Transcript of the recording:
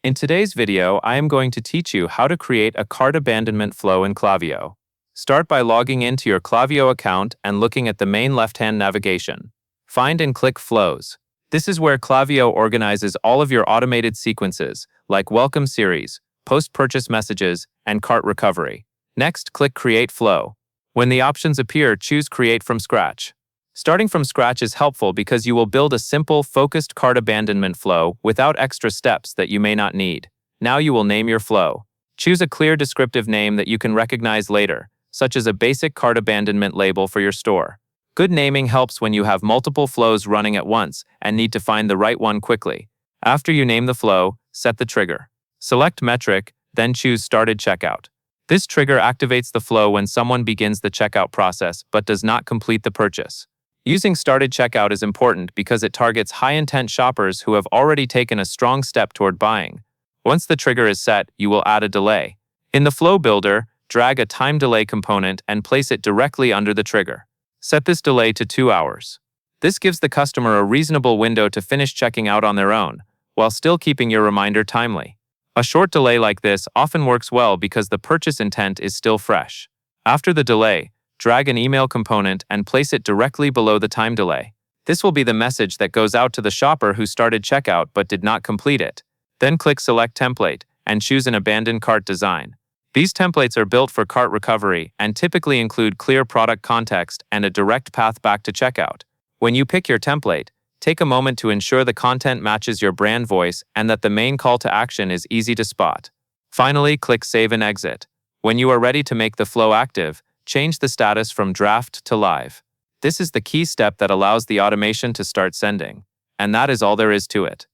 In today's video, I am going to teach you how to create a cart abandonment flow in Klaviyo. Start by logging into your Klaviyo account and looking at the main left-hand navigation. Find and click Flows. This is where Klaviyo organizes all of your automated sequences, like welcome series, post-purchase messages, and cart recovery. Next, click Create Flow. When the options appear, choose Create from Scratch. Starting from scratch is helpful because you will build a simple, focused cart abandonment flow without extra steps that you may not need. Now you will name your flow. Choose a clear descriptive name that you can recognize later, such as a basic cart abandonment label for your store. Good naming helps when you have multiple flows running at once and need to find the right one quickly. After you name the flow, set the trigger. Select metric, then choose Started Checkout. This trigger activates the flow when someone begins the checkout process but does not complete the purchase. Using Started Checkout is important because it targets high-intent shoppers who have already taken a strong step toward buying. Once the trigger is set, you will add a delay. In the Flow Builder, drag a time delay component and place it directly under the trigger. Set this delay to 2 hours. This gives the customer a reasonable window to finish checking out on their own, while still keeping your reminder timely. A short delay like this often works well because the purchase intent is still fresh. After the delay, drag an email component and place it directly below the time delay. This will be the message that goes out to the shopper who started checkout but did not complete it. Then click Select Template and choose an abandoned cart design. These templates are built for cart recovery and typically include clear product context and a direct path back to checkout. When you pick your template, take a moment to ensure the content matches your brand voice and that the main call to action is easy to spot. Finally, click Save and Exit. When you are ready to make the flow active, change the status from draft to live. This is the key step that allows the automation to start sending. And that is all there is to it.